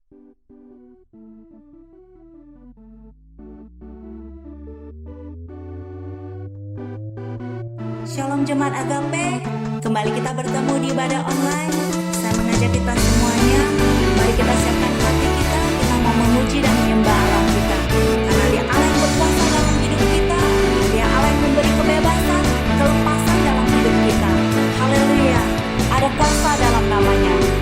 Shalom Jemaat Agape, kembali kita bertemu di ibadah online. Saya mengajak kita semuanya, mari kita siapkan hati kita mau memuji dan menyembah Allah kita. Karena Dia Allah yang berkuasa dalam hidup kita, Dia Allah yang memberi kebebasan, kelepasan dalam hidup kita. Haleluya, ada kuasa dalam namanya.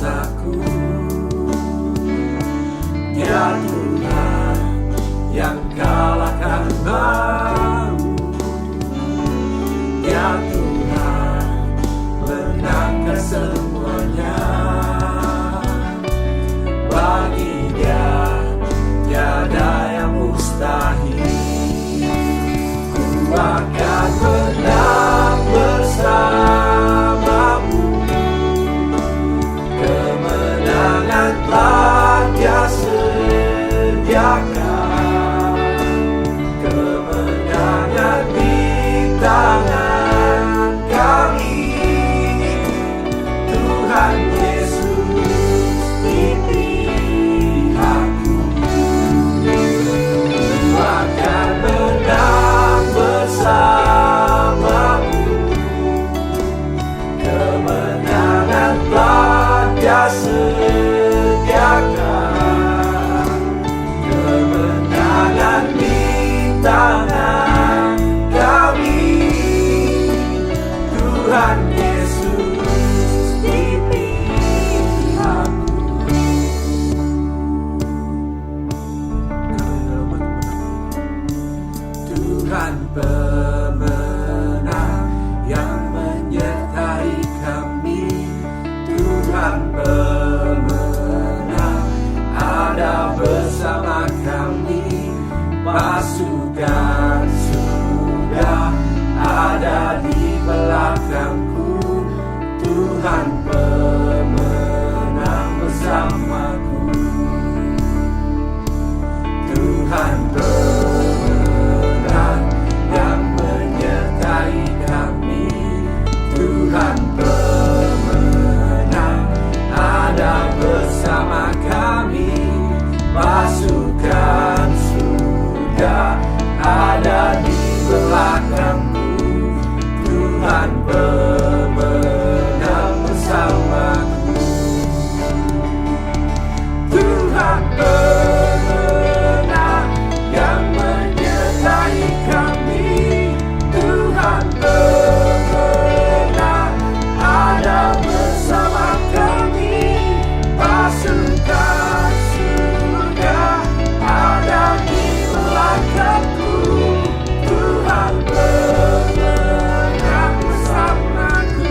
dosaku. Ya Tuhan yang kalahkan maut, ya Tuhan menangkan semuanya. Bagi Dia tiada yang mustahil. Ku akan menang bersamamu. Kemenangan telah Dia sediakan. Kemenangan di tangan kami. Tuhan Yesus di pihakku. Ku akan menang bersamamu. Kemenangan telah Dia sediakan. Kemenangan di tangan kami. Tuhan Yesus di pihakku. Tuhan pemenang yang menyertai kami. Tuhan pemenang ada bersama kami. Pasukan sudah ada di belakangku. Tuhan pemenang bersamaku. Tuhan pemenang yang menyertai kami. Tuhan pemenang ada bersama kami. Pasukan sudah ada di belakangku. Tuhan pemenang bersamaku. Tuhan pemenang yang menyertai kami. Tuhan pemenang ada bersama kami. Pasukan sudah ada di belakangku. Tuhan pemenang bersamaku.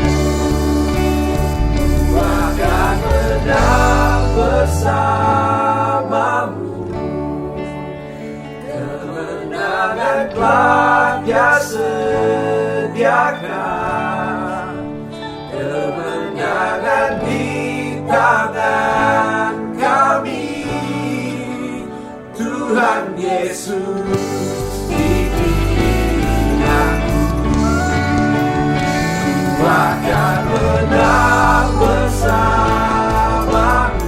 Ku akan menang bersamamu. Kemenangan telah Dia sediakan. Kemenangan di tangan kami. Tuhan Yesus di pihakku. Ku akan menang bersamamu.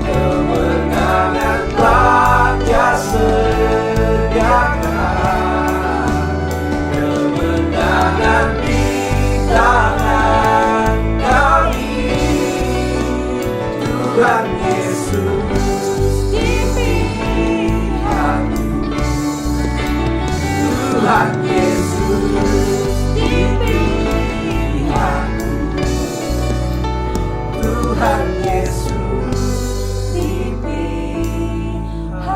Kemenangan telah Dia sediakan. Kemenangan di tangan kami. Tuhan Yesus di pihakku. Tuhan Yesus di pihakku. Tuhan Yesus di pihakku.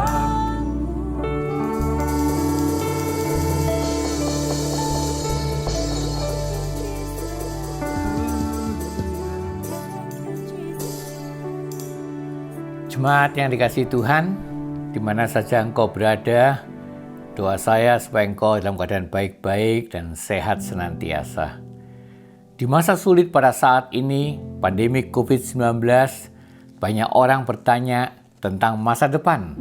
Jemaat yang dikasihi Tuhan, di mana saja engkau berada, doa saya supaya engkau dalam keadaan baik-baik dan sehat senantiasa. Di masa sulit pada saat ini, pandemi COVID-19, banyak orang bertanya tentang masa depan.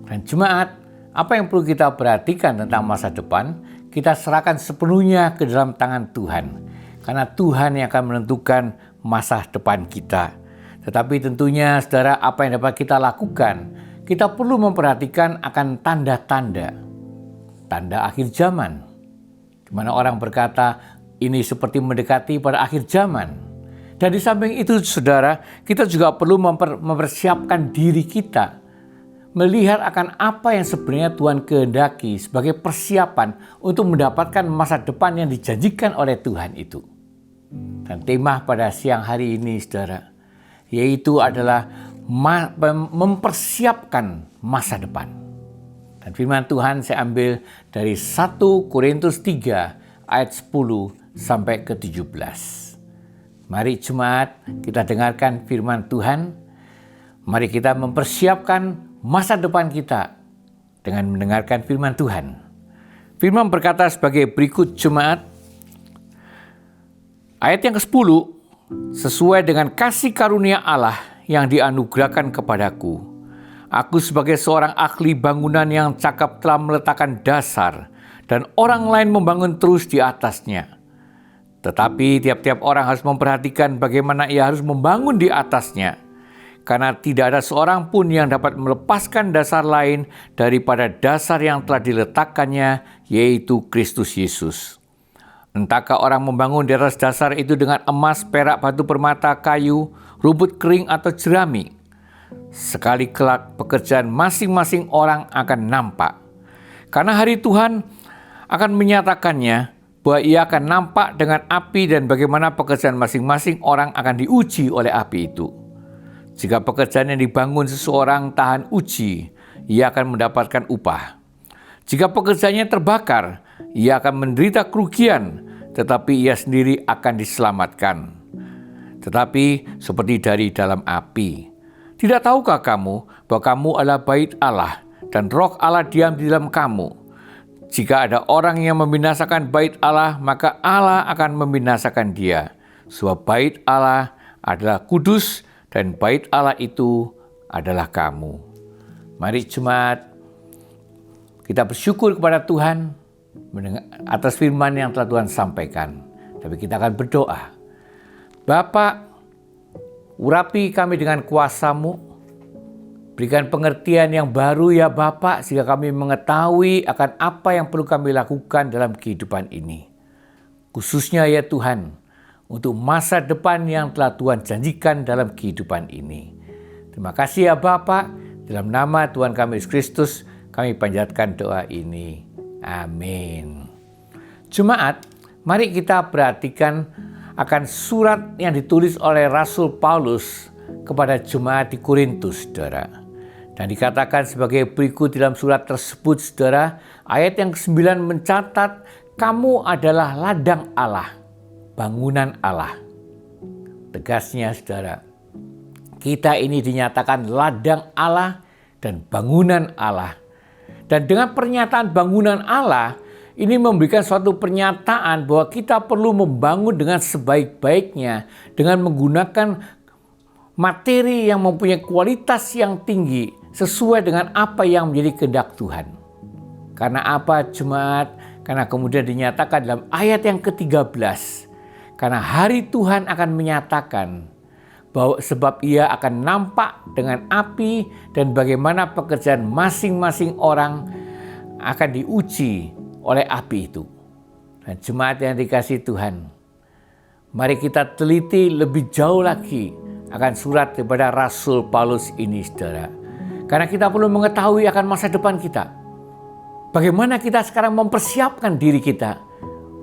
Dan jemaat, apa yang perlu kita perhatikan tentang masa depan, kita serahkan sepenuhnya ke dalam tangan Tuhan. Karena Tuhan yang akan menentukan masa depan kita. Tetapi tentunya, saudara, apa yang dapat kita lakukan, kita perlu memperhatikan akan tanda-tanda. Tanda akhir zaman. Di mana orang berkata, ini seperti mendekati pada akhir zaman. Dan di samping itu, saudara, kita juga perlu mempersiapkan diri kita. Melihat akan apa yang sebenarnya Tuhan kehendaki sebagai persiapan untuk mendapatkan masa depan yang dijanjikan oleh Tuhan itu. Dan tema pada siang hari ini, saudara, yaitu adalah mempersiapkan masa depan. Dan firman Tuhan saya ambil dari 1 Korintus 3 ayat 10 sampai ke 17. Mari jemaat kita dengarkan firman Tuhan. Mari kita mempersiapkan masa depan kita dengan mendengarkan firman Tuhan. Firman berkata sebagai berikut jemaat. Ayat yang ke-10, sesuai dengan kasih karunia Allah yang dianugerahkan kepadaku, aku sebagai seorang ahli bangunan yang cakap telah meletakkan dasar dan orang lain membangun terus di atasnya. Tetapi tiap-tiap orang harus memperhatikan bagaimana ia harus membangun di atasnya, karena tidak ada seorang pun yang dapat melepaskan dasar lain daripada dasar yang telah diletakkannya, yaitu Kristus Yesus. Entahkah orang membangun di atas dasar itu dengan emas, perak, batu permata, kayu, rumput kering atau jerami. Sekali kelak pekerjaan masing-masing orang akan nampak. Karena hari Tuhan akan menyatakannya bahwa ia akan nampak dengan api dan bagaimana pekerjaan masing-masing orang akan diuji oleh api itu. Jika pekerjaan yang dibangun seseorang tahan uji, ia akan mendapatkan upah. Jika pekerjaannya terbakar, ia akan menderita kerugian, tetapi ia sendiri akan diselamatkan. Tetapi seperti dari dalam api. Tidak tahukah kamu bahwa kamu adalah bait Allah dan Roh Allah diam di dalam kamu? Jika ada orang yang membinasakan bait Allah, maka Allah akan membinasakan dia. Sebab bait Allah adalah kudus dan bait Allah itu adalah kamu. Mari jemaat, kita bersyukur kepada Tuhan atas firman yang telah Tuhan sampaikan. Tapi kita akan berdoa. Bapa, urapi kami dengan kuasa-Mu. Berikan pengertian yang baru ya Bapa, sehingga kami mengetahui akan apa yang perlu kami lakukan dalam kehidupan ini. Khususnya ya Tuhan, untuk masa depan yang telah Tuhan janjikan dalam kehidupan ini. Terima kasih ya Bapa, dalam nama Tuhan kami Yesus Kristus, kami panjatkan doa ini. Amin. Jemaat, mari kita perhatikan akan surat yang ditulis oleh Rasul Paulus kepada jemaat di Korintus, saudara. Dan dikatakan sebagai berikut dalam surat tersebut, saudara. Ayat yang ke-9 mencatat, kamu adalah ladang Allah, bangunan Allah. Tegasnya, saudara, kita ini dinyatakan ladang Allah dan bangunan Allah. Dan dengan pernyataan bangunan Allah, ini memberikan suatu pernyataan bahwa kita perlu membangun dengan sebaik-baiknya, dengan menggunakan materi yang mempunyai kualitas yang tinggi, sesuai dengan apa yang menjadi kehendak Tuhan. Karena apa jemaat? Karena kemudian dinyatakan dalam ayat yang ke-13, karena hari Tuhan akan menyatakan, bahwa sebab ia akan nampak dengan api dan bagaimana pekerjaan masing-masing orang akan diuji oleh api itu. Dan jemaat yang dikasihi Tuhan, mari kita teliti lebih jauh lagi akan surat daripada Rasul Paulus ini, saudara. Karena kita perlu mengetahui akan masa depan kita. Bagaimana kita sekarang mempersiapkan diri kita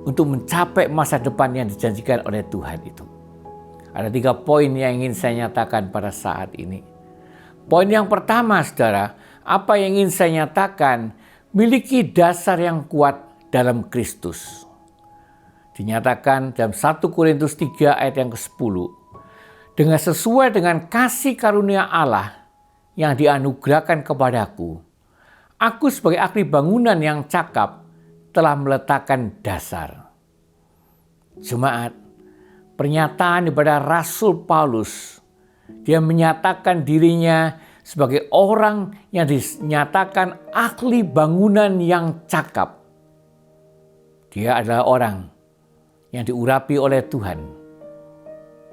untuk mencapai masa depan yang dijanjikan oleh Tuhan itu. Ada 3 poin yang ingin saya nyatakan pada saat ini. Poin yang pertama, saudara, apa yang ingin saya nyatakan, miliki dasar yang kuat dalam Kristus. Dinyatakan dalam 1 Korintus 3 ayat yang ke-10. Dengan sesuai dengan kasih karunia Allah yang dianugerahkan kepadaku, aku sebagai ahli bangunan yang cakap telah meletakkan dasar. Jemaat, pernyataan daripada Rasul Paulus, dia menyatakan dirinya sebagai orang yang dinyatakan ahli bangunan yang cakap. Dia adalah orang yang diurapi oleh Tuhan,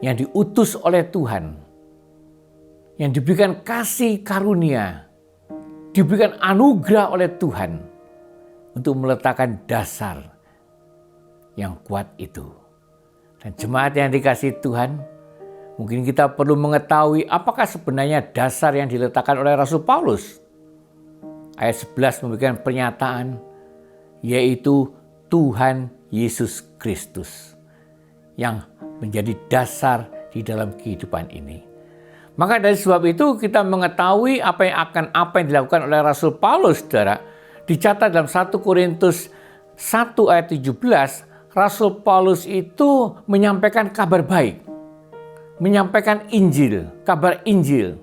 yang diutus oleh Tuhan, yang diberikan kasih karunia, diberikan anugerah oleh Tuhan untuk meletakkan dasar yang kuat itu. Dan jemaat yang dikasihi Tuhan, mungkin kita perlu mengetahui apakah sebenarnya dasar yang diletakkan oleh Rasul Paulus. Ayat 11 memberikan pernyataan, yaitu Tuhan Yesus Kristus. yang menjadi dasar di dalam kehidupan ini. Maka dari sebab itu kita mengetahui apa yang dilakukan oleh Rasul Paulus, saudara. Dicatat dalam 1 Korintus 1 ayat 17, Rasul Paulus itu menyampaikan kabar baik, menyampaikan Injil, kabar Injil.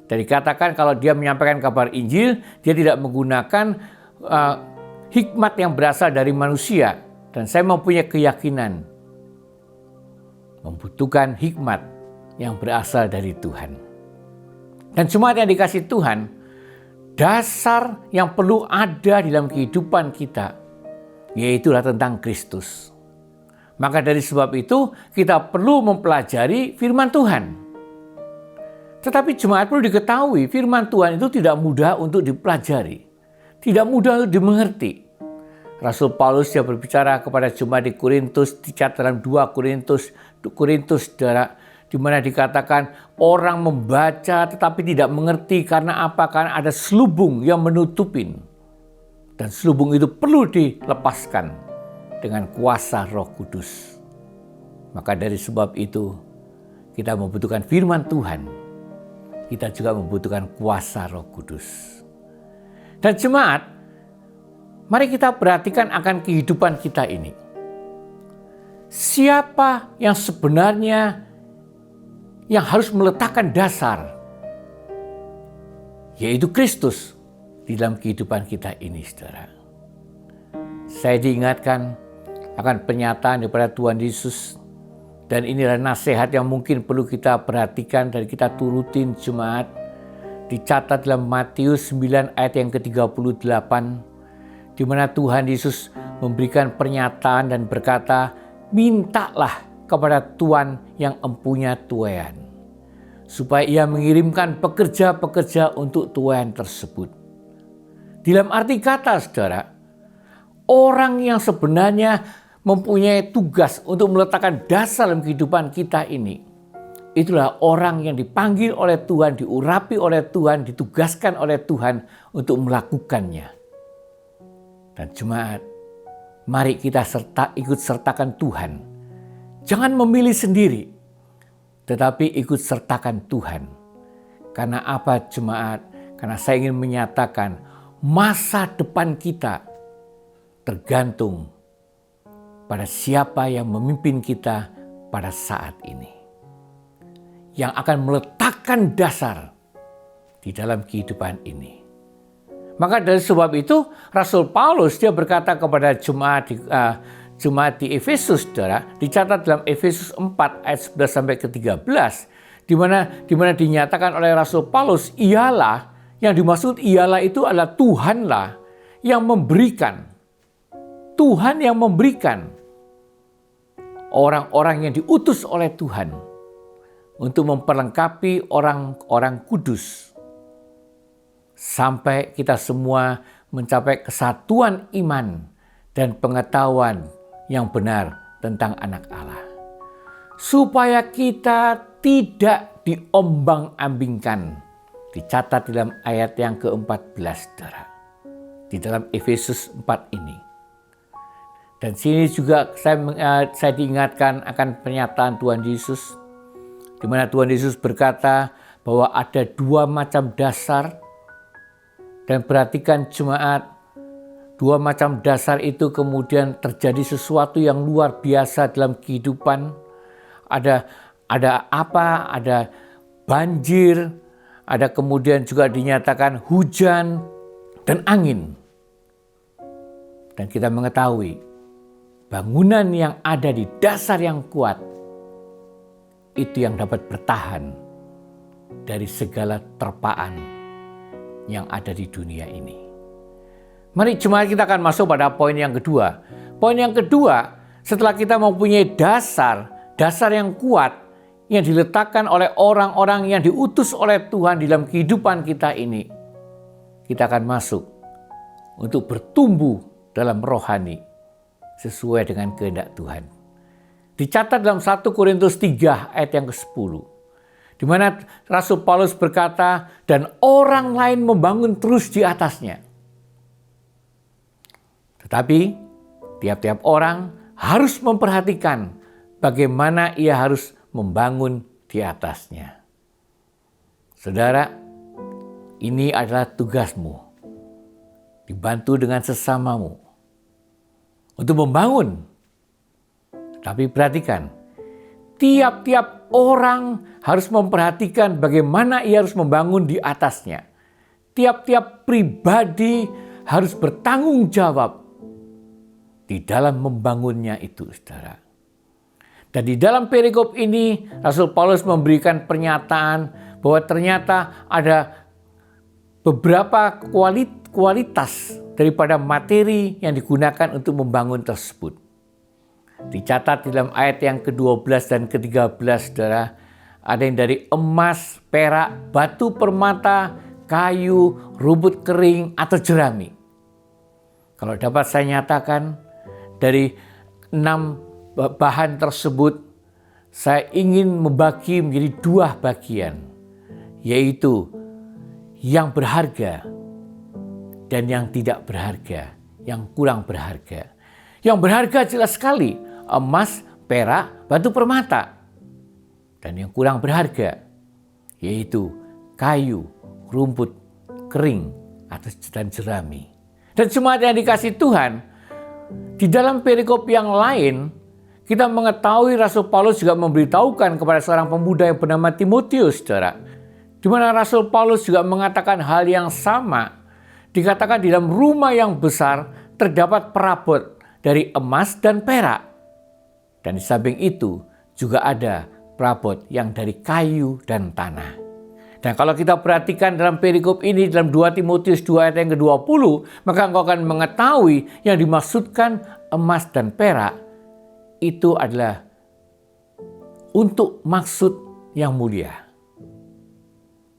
Dan dikatakan kalau dia menyampaikan kabar Injil, dia tidak menggunakan hikmat yang berasal dari manusia. Dan saya mempunyai keyakinan membutuhkan hikmat yang berasal dari Tuhan. Dan jemaat yang dikasihi Tuhan, dasar yang perlu ada di dalam kehidupan kita, yaitulah tentang Kristus. Maka dari sebab itu kita perlu mempelajari firman Tuhan. Tetapi jemaat perlu diketahui firman Tuhan itu tidak mudah untuk dipelajari, tidak mudah untuk dimengerti. Rasul Paulus dia berbicara kepada jemaat di Korintus, dicatat dalam 2 Korintus, saudara, di mana dikatakan orang membaca tetapi tidak mengerti karena apa? Karena ada selubung yang menutupin. Dan selubung itu perlu dilepaskan dengan kuasa Roh Kudus. Maka dari sebab itu kita membutuhkan firman Tuhan. Kita juga membutuhkan kuasa Roh Kudus. Dan jemaat, mari kita perhatikan akan kehidupan kita ini. Siapa yang sebenarnya yang harus meletakkan dasar, yaitu Kristus di dalam kehidupan kita ini, saudara. Saya diingatkan akan pernyataan daripada Tuhan Yesus, dan inilah nasihat yang mungkin perlu kita perhatikan dan kita turutin, jemaat. Dicatat dalam Matius 9 ayat yang ke-38, di mana Tuhan Yesus memberikan pernyataan dan berkata, mintalah kepada Tuhan yang empunya tuaian, supaya ia mengirimkan pekerja-pekerja untuk tuaian tersebut. Dalam arti kata, saudara, orang yang sebenarnya mempunyai tugas untuk meletakkan dasar dalam kehidupan kita ini, itulah orang yang dipanggil oleh Tuhan, diurapi oleh Tuhan, ditugaskan oleh Tuhan untuk melakukannya. Dan jemaat, mari kita ikut sertakan Tuhan. Jangan memilih sendiri, tetapi ikut sertakan Tuhan. Karena apa, jemaat? Karena saya ingin menyatakan masa depan kita tergantung pada siapa yang memimpin kita pada saat ini, yang akan meletakkan dasar di dalam kehidupan ini. Maka dari sebab itu Rasul Paulus dia berkata kepada jemaat di Efesus, saudara, dicatat dalam Efesus 4 ayat 11 sampai ke-13, di mana dinyatakan oleh Rasul Paulus, yang dimaksud ialah itu adalah Tuhanlah yang memberikan. Tuhan yang memberikan orang-orang yang diutus oleh Tuhan untuk memperlengkapi orang-orang kudus sampai kita semua mencapai kesatuan iman dan pengetahuan yang benar tentang Anak Allah. Supaya kita tidak diombang-ambingkan. Dicatat dalam ayat yang ke-14, saudara. Di dalam Efesus 4 ini. Dan sini juga saya diingatkan akan pernyataan Tuhan Yesus, di mana Tuhan Yesus berkata bahwa ada 2 macam dasar. Dan perhatikan jemaat, 2 macam dasar itu kemudian terjadi sesuatu yang luar biasa dalam kehidupan. Ada apa? Ada banjir, ada kemudian juga dinyatakan hujan dan angin. Dan kita mengetahui bangunan yang ada di dasar yang kuat itu yang dapat bertahan dari segala terpaan yang ada di dunia ini. Mari jemaat kita akan masuk pada poin yang kedua. Poin yang kedua, setelah kita mempunyai dasar yang kuat yang diletakkan oleh orang-orang yang diutus oleh Tuhan di dalam kehidupan kita ini, kita akan masuk untuk bertumbuh dalam rohani sesuai dengan kehendak Tuhan. Dicatat dalam 1 Korintus 3 ayat yang ke-10. Di mana Rasul Paulus berkata, dan orang lain membangun terus di atasnya. Tetapi tiap-tiap orang harus memperhatikan bagaimana ia harus membangun di atasnya. Saudara, ini adalah tugasmu, dibantu dengan sesamamu untuk membangun. Tapi perhatikan, tiap-tiap orang harus memperhatikan bagaimana ia harus membangun di atasnya. Tiap-tiap pribadi harus bertanggung jawab di dalam membangunnya itu, saudara. Dan di dalam perikop ini, Rasul Paulus memberikan pernyataan bahwa ternyata ada beberapa kualitas daripada materi yang digunakan untuk membangun tersebut. Dicatat di dalam ayat yang ke-12 dan ke-13, saudara, ada yang dari emas, perak, batu permata, kayu, rumput kering, atau jerami. Kalau dapat saya nyatakan, dari 6 bahan tersebut, saya ingin membagi menjadi 2 bagian, yaitu yang berharga dan yang tidak berharga, yang kurang berharga. Yang berharga jelas sekali, emas, perak, batu permata. Dan yang kurang berharga, yaitu kayu, rumput kering, dan jerami. Dan jemaat yang dikasihi Tuhan, di dalam perikop yang lain, kita mengetahui Rasul Paulus juga memberitahukan kepada seorang pemuda yang bernama Timotius, saudara. Di mana Rasul Paulus juga mengatakan hal yang sama. Dikatakan di dalam rumah yang besar terdapat perabot dari emas dan perak. Dan di samping itu juga ada perabot yang dari kayu dan tanah. Dan kalau kita perhatikan dalam perikop ini dalam 2 Timotius 2 ayat yang ke-20, maka engkau akan mengetahui yang dimaksudkan emas dan perak itu adalah untuk maksud yang mulia.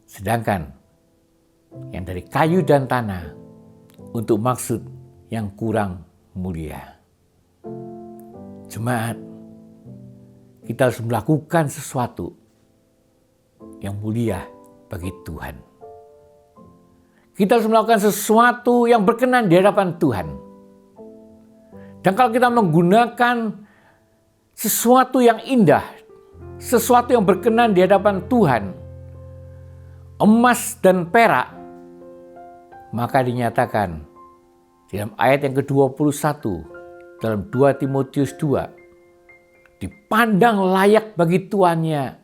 Sedangkan yang dari kayu dan tanah untuk maksud yang kurang mulia. Jemaat, kita harus melakukan sesuatu yang mulia bagi Tuhan. Kita harus melakukan sesuatu yang berkenan di hadapan Tuhan. Dan kalau kita menggunakan sesuatu yang indah, sesuatu yang berkenan di hadapan Tuhan, emas dan perak, maka dinyatakan dalam ayat yang ke-21 dalam 2 Timotius 2, dipandang layak bagi tuannya,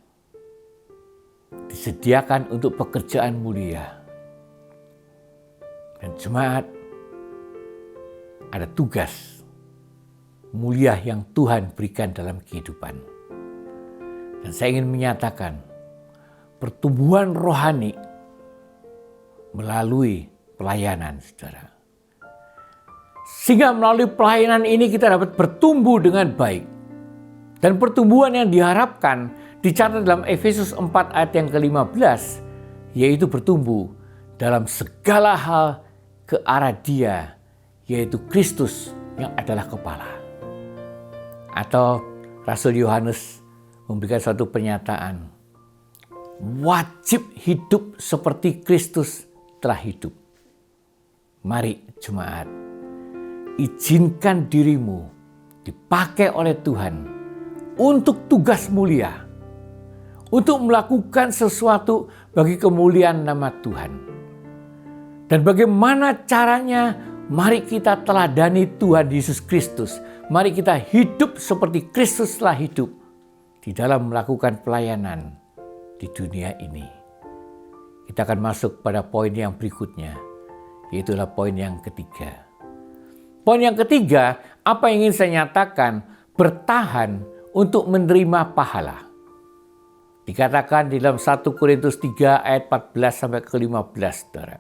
disediakan untuk pekerjaan mulia. Dan jemaat, ada tugas mulia yang Tuhan berikan dalam kehidupan. Dan saya ingin menyatakan pertumbuhan rohani melalui pelayanan, saudara. Sehingga melalui pelayanan ini kita dapat bertumbuh dengan baik. Dan pertumbuhan yang diharapkan dicatat dalam Efesus 4 ayat yang ke-15, yaitu bertumbuh dalam segala hal ke arah Dia, yaitu Kristus yang adalah kepala. Atau Rasul Yohanes memberikan suatu pernyataan, wajib hidup seperti Kristus telah hidup. Mari jemaat, izinkan dirimu dipakai oleh Tuhan untuk tugas mulia, untuk melakukan sesuatu bagi kemuliaan nama Tuhan. Dan bagaimana caranya? Mari kita teladani Tuhan Yesus Kristus. Mari kita hidup seperti Kristus telah hidup di dalam melakukan pelayanan di dunia ini. Kita akan masuk pada poin yang berikutnya, yaitu poin yang ketiga. Poin yang ketiga, apa yang ingin saya nyatakan? Bertahan untuk menerima pahala. Dikatakan di dalam 1 Korintus 3 ayat 14 sampai ke-15, saudara.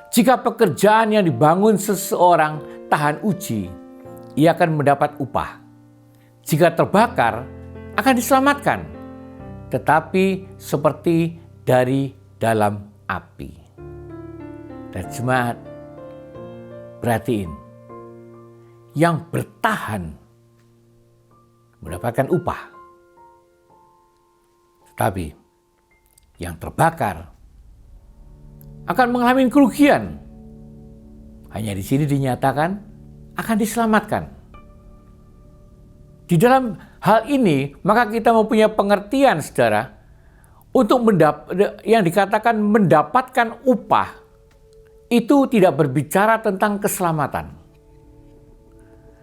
Jika pekerjaan yang dibangun seseorang tahan uji, ia akan mendapat upah. Jika terbakar, akan diselamatkan, tetapi seperti dari dalam api. Dan jemaat, perhatiin, yang bertahan mendapatkan upah. Tetapi yang terbakar akan mengalami kerugian. Hanya di sini dinyatakan akan diselamatkan. Di dalam hal ini, maka kita mempunyai pengertian, saudara, untuk yang dikatakan mendapatkan upah, itu tidak berbicara tentang keselamatan.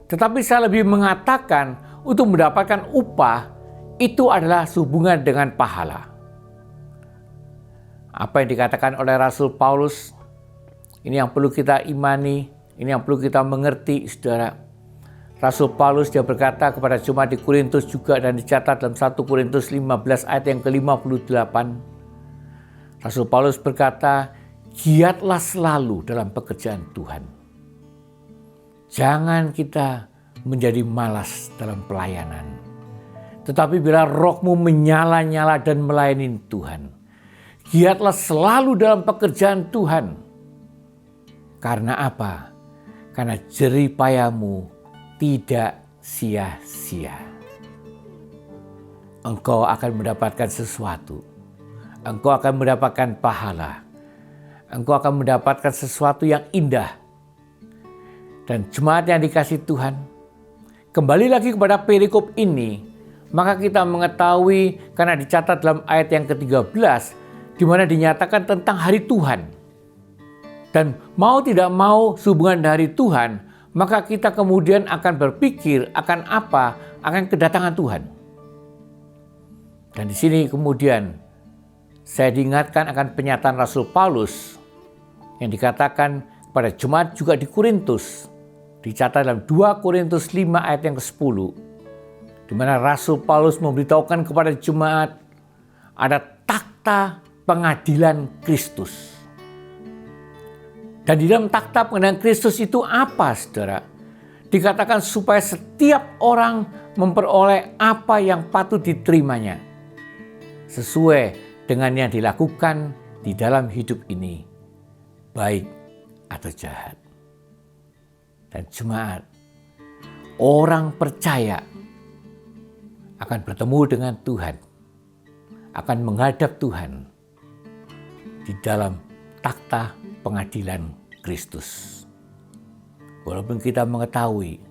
Tetapi saya lebih mengatakan untuk mendapatkan upah, itu adalah hubungan dengan pahala. Apa yang dikatakan oleh Rasul Paulus, ini yang perlu kita imani, ini yang perlu kita mengerti, saudara. Rasul Paulus dia berkata kepada jemaat di Korintus juga dan dicatat dalam 1 Korintus 15 ayat yang ke-58. Rasul Paulus berkata, giatlah selalu dalam pekerjaan Tuhan. Jangan kita menjadi malas dalam pelayanan. Tetapi bila rohmu menyala-nyala dan melayani Tuhan, giatlah selalu dalam pekerjaan Tuhan. Karena apa? Karena jerih payahmu tidak sia-sia. Engkau akan mendapatkan sesuatu. Engkau akan mendapatkan pahala. Engkau akan mendapatkan sesuatu yang indah. Dan jemaat yang dikasihi Tuhan, kembali lagi kepada perikop ini, maka kita mengetahui karena dicatat dalam ayat yang ke-13, di mana dinyatakan tentang hari Tuhan. Dan mau tidak mau hubungan dari Tuhan, maka kita kemudian akan berpikir akan apa? Akan kedatangan Tuhan. Dan di sini kemudian saya diingatkan akan pernyataan Rasul Paulus yang dikatakan pada jemaat juga di Korintus. Dicatat dalam 2 Korintus 5 ayat yang ke-10. Di mana Rasul Paulus memberitahukan kepada jemaat ada takhta pengadilan Kristus. Dan di dalam takhta pengadilan Kristus itu apa, saudara? Dikatakan supaya setiap orang memperoleh apa yang patut diterimanya. Sesuai dengan yang dilakukan di dalam hidup ini. Baik atau jahat. Dan jemaat, orang percaya akan bertemu dengan Tuhan. Akan menghadap Tuhan di dalam takhta pengadilan Kristus. Walaupun kita mengetahui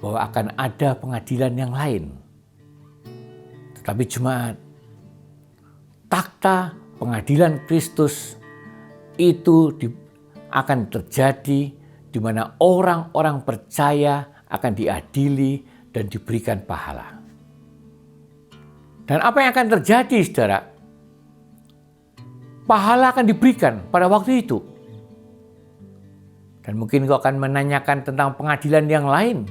bahwa akan ada pengadilan yang lain. Tetapi jemaat, takhta pengadilan Kristus itu akan terjadi di mana orang-orang percaya akan diadili dan diberikan pahala. Dan apa yang akan terjadi, saudara? Pahala akan diberikan pada waktu itu. Dan mungkin kau akan menanyakan tentang pengadilan yang lain.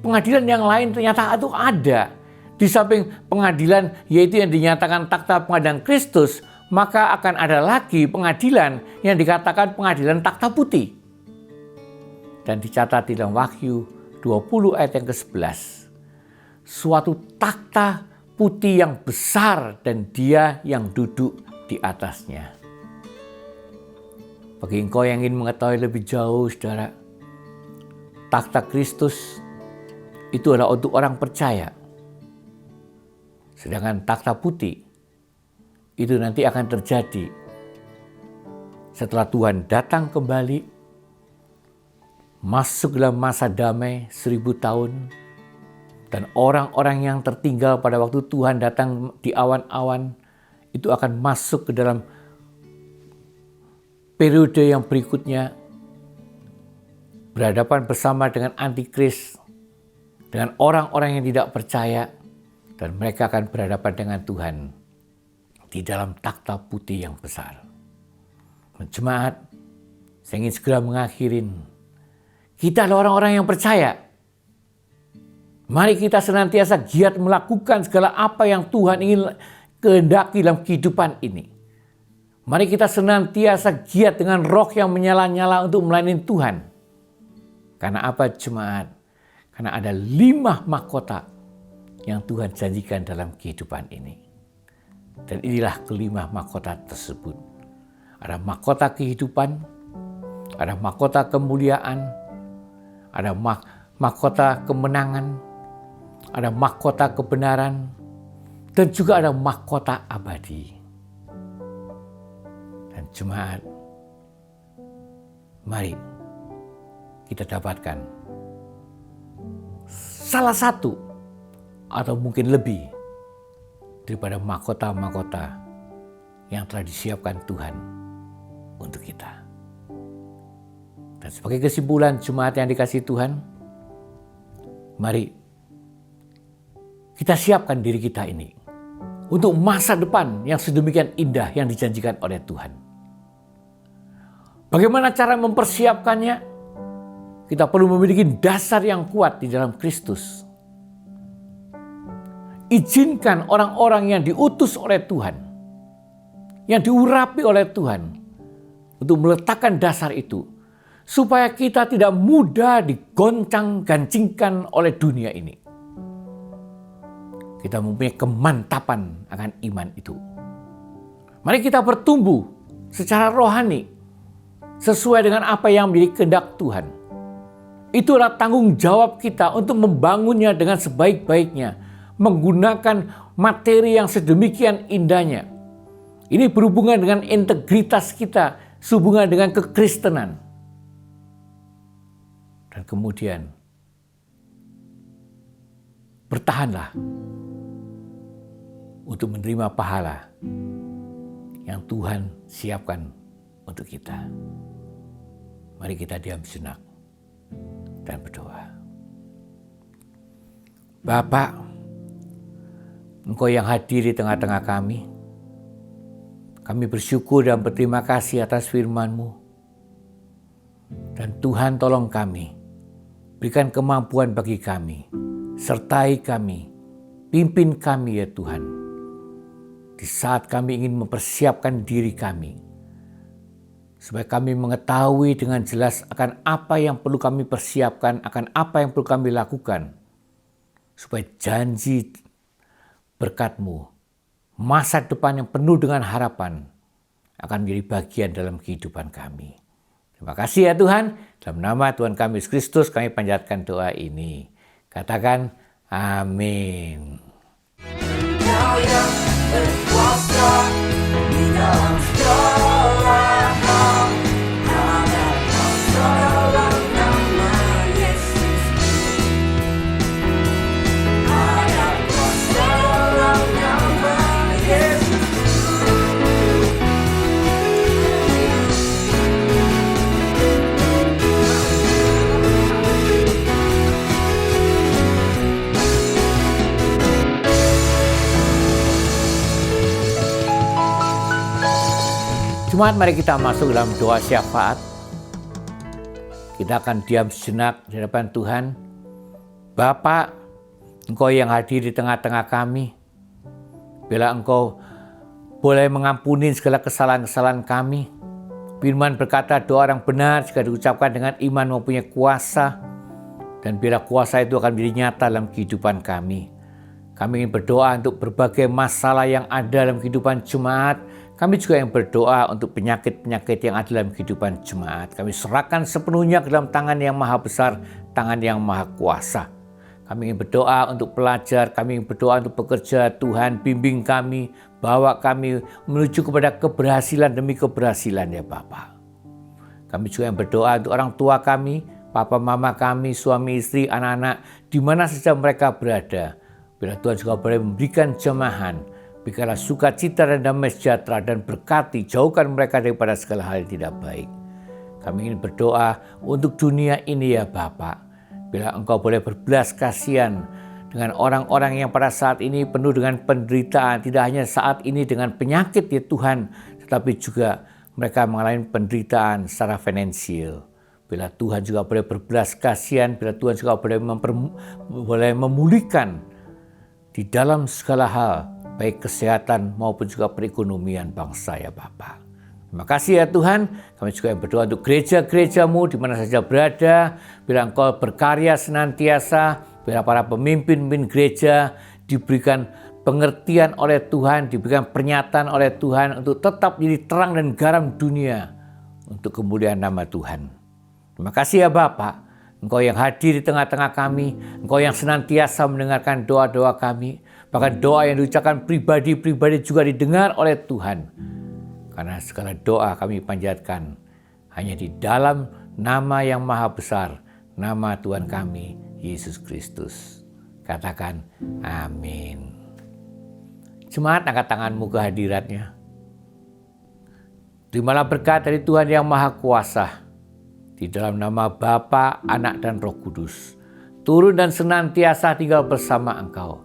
Pengadilan yang lain ternyata itu ada. Di samping pengadilan yaitu yang dinyatakan takhta pengadilan Kristus, maka akan ada lagi pengadilan yang dikatakan pengadilan takhta putih. Dan dicatat di dalam Wahyu 20 ayat yang ke-11. Suatu takhta putih yang besar dan dia yang duduk di atasnya. Bagi engkau yang ingin mengetahui lebih jauh, saudara, takhta Kristus itu adalah untuk orang percaya. Sedangkan takhta putih itu nanti akan terjadi setelah Tuhan datang kembali, masuk dalam masa damai 1000 tahun, dan orang-orang yang tertinggal pada waktu Tuhan datang di awan-awan itu akan masuk ke dalam periode yang berikutnya, berhadapan bersama dengan antikris, dengan orang-orang yang tidak percaya, dan mereka akan berhadapan dengan Tuhan di dalam takhta putih yang besar. Jemaat, saya ingin segera mengakhirin. Kita adalah orang-orang yang percaya. Mari kita senantiasa giat melakukan segala apa yang Tuhan ingin kehendaki dalam kehidupan ini. Mari kita senantiasa giat dengan roh yang menyala-nyala untuk melayani Tuhan. Karena apa, jemaat? Karena ada 5 mahkota yang Tuhan janjikan dalam kehidupan ini. Dan inilah kelima mahkota tersebut. Ada mahkota kehidupan, ada mahkota kemuliaan, ada mahkota kemenangan, ada mahkota kebenaran, dan juga ada mahkota abadi. Dan jemaat, mari kita dapatkan salah satu atau mungkin lebih daripada mahkota-mahkota yang telah disiapkan Tuhan untuk kita. Dan sebagai kesimpulan jemaat yang dikasihi Tuhan, mari kita siapkan diri kita ini untuk masa depan yang sedemikian indah yang dijanjikan oleh Tuhan. Bagaimana cara mempersiapkannya? Kita perlu memiliki dasar yang kuat di dalam Kristus. Izinkan orang-orang yang diutus oleh Tuhan, yang diurapi oleh Tuhan, untuk meletakkan dasar itu, supaya kita tidak mudah digoncang-gancingkan oleh dunia ini. Kita mempunyai kemantapan akan iman itu. Mari kita bertumbuh secara rohani, sesuai dengan apa yang menjadi kehendak Tuhan. Itulah tanggung jawab kita untuk membangunnya dengan sebaik-baiknya, menggunakan materi yang sedemikian indahnya. Ini berhubungan dengan integritas kita, sehubungan dengan kekristenan. Dan kemudian, bertahanlah untuk menerima pahala yang Tuhan siapkan untuk kita. Mari kita diam sejenak dan berdoa. Bapa, Engkau yang hadir di tengah-tengah kami bersyukur dan berterima kasih atas firman-Mu. Dan Tuhan tolong kami, berikan kemampuan bagi kami, sertai kami, pimpin kami ya Tuhan. Di saat kami ingin mempersiapkan diri kami, supaya kami mengetahui dengan jelas akan apa yang perlu kami persiapkan, akan apa yang perlu kami lakukan, supaya janji berkat-Mu, masa depan yang penuh dengan harapan, akan menjadi bagian dalam kehidupan kami. Terima kasih ya Tuhan, dalam nama Tuhan kami Yesus Kristus kami panjatkan doa ini. Katakan amin. Kau yang berkuasa di dalam segala hal, ada kuasa dalam nama Yesus. Ada kuasa dalam nama Yesus. Jemaat, mari kita masuk dalam doa syafaat. Kita akan diam sejenak di hadapan Tuhan. Bapa, Engkau yang hadir di tengah-tengah kami, bila Engkau boleh mengampuni segala kesalahan-kesalahan kami. Firman berkata doa orang benar jika diucapkan dengan iman mempunyai kuasa, dan bila kuasa itu akan menjadi nyata dalam kehidupan kami. Kami ingin berdoa untuk berbagai masalah yang ada dalam kehidupan jemaat. Kami juga yang berdoa untuk penyakit-penyakit yang ada dalam kehidupan jemaat. Kami serahkan sepenuhnya ke dalam tangan yang maha besar, tangan yang maha kuasa. Kami ingin berdoa untuk pelajar, kami ingin berdoa untuk pekerja. Tuhan bimbing kami, bawa kami menuju kepada keberhasilan demi keberhasilan ya Bapa. Kami juga yang berdoa untuk orang tua kami, papa mama kami, suami istri, anak-anak, di mana saja mereka berada. Bila Tuhan juga boleh memberikan jemahan, berikanlah sukacita dan damai sejahtera dan berkati, jauhkan mereka daripada segala hal yang tidak baik. Kami ingin berdoa untuk dunia ini ya Bapa. Bila Engkau boleh berbelas kasihan dengan orang-orang yang pada saat ini penuh dengan penderitaan, tidak hanya saat ini dengan penyakit ya Tuhan, tetapi juga mereka mengalami penderitaan secara finansial. Bila Tuhan juga boleh berbelas kasihan, bila Tuhan juga boleh memulihkan di dalam segala hal, baik kesehatan maupun juga perekonomian bangsa ya Bapa. Terima kasih ya Tuhan, kami juga yang berdoa untuk gereja-gereja-Mu di mana saja berada, bila Engkau berkarya senantiasa, bila para pemimpin gereja diberikan pengertian oleh Tuhan, diberikan pernyataan oleh Tuhan untuk tetap menjadi terang dan garam dunia untuk kemuliaan nama Tuhan. Terima kasih ya Bapa. Engkau yang hadir di tengah-tengah kami, Engkau yang senantiasa mendengarkan doa-doa kami, bahkan doa yang diucapkan pribadi-pribadi juga didengar oleh Tuhan. Karena segala doa kami panjatkan hanya di dalam nama yang maha besar, nama Tuhan kami, Yesus Kristus. Katakan amin. Jemaat, angkat tanganmu ke hadiratnya. Terimalah berkat dari Tuhan yang Maha Kuasa. Di dalam nama Bapa, Anak, dan Roh Kudus. Turun dan senantiasa tinggal bersama engkau.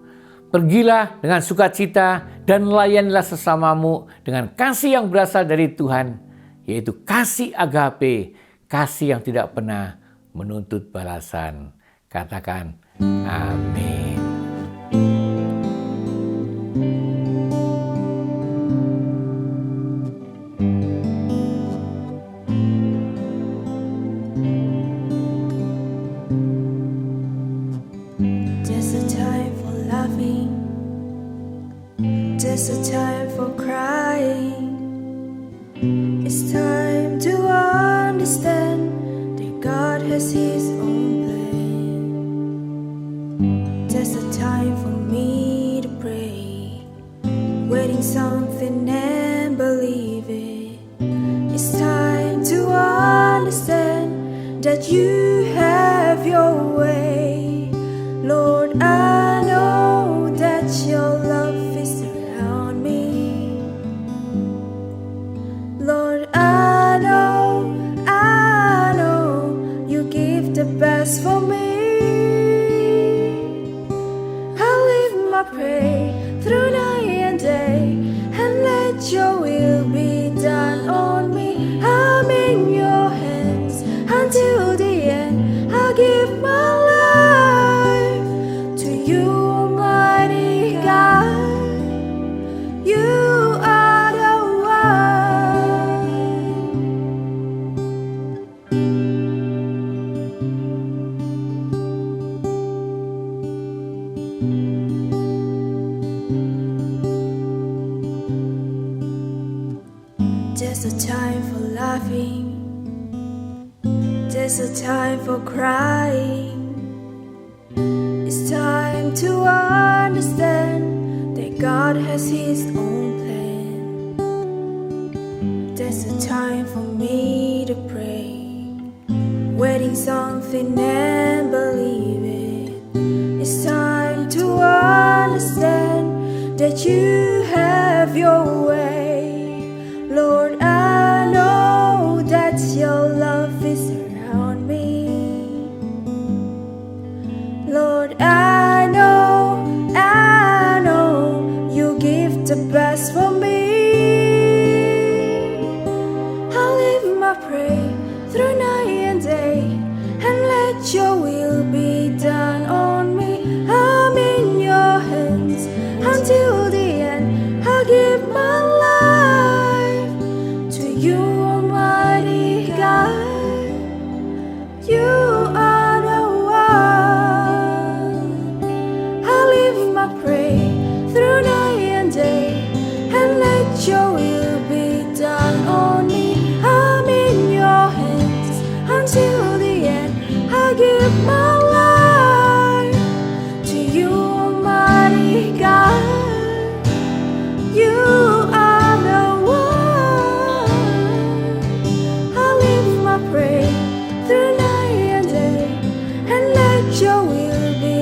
Pergilah dengan sukacita dan layanilah sesamamu dengan kasih yang berasal dari Tuhan. Yaitu kasih agape, kasih yang tidak pernah menuntut balasan. Katakan amin. There's a time for laughing, there's a time for crying. It's time to understand that God has His own plan. There's a time for me to pray, waiting something and believe it. It's time to understand that you have your way. Lord, I know that your love is around me. Lord, I know you give the best for me. I'll live my prayer through night and day, and let your will be done on me. I'm in your hands until the end. I'll give my life to you, Almighty God. You are the one. There's a time for laughing, there's a time for crying. It's time to understand that God has His own plan. There's a time for me to pray, waiting something and believe it. It's time to understand that you have your way. Lord, I know that your love is around me. Lord, I know you give the best for me. I'll live my prayer through night and day, and let your will be done on me. I'm in your hands until the end. I'll give my life to you, Almighty God. You are the one. I'll live my prayer through night and day, and let your will be done on me. I'm in your hands until the end. I'll give my life to you, Almighty God. You are the one. I'll live my prayer through night and day, and let your will be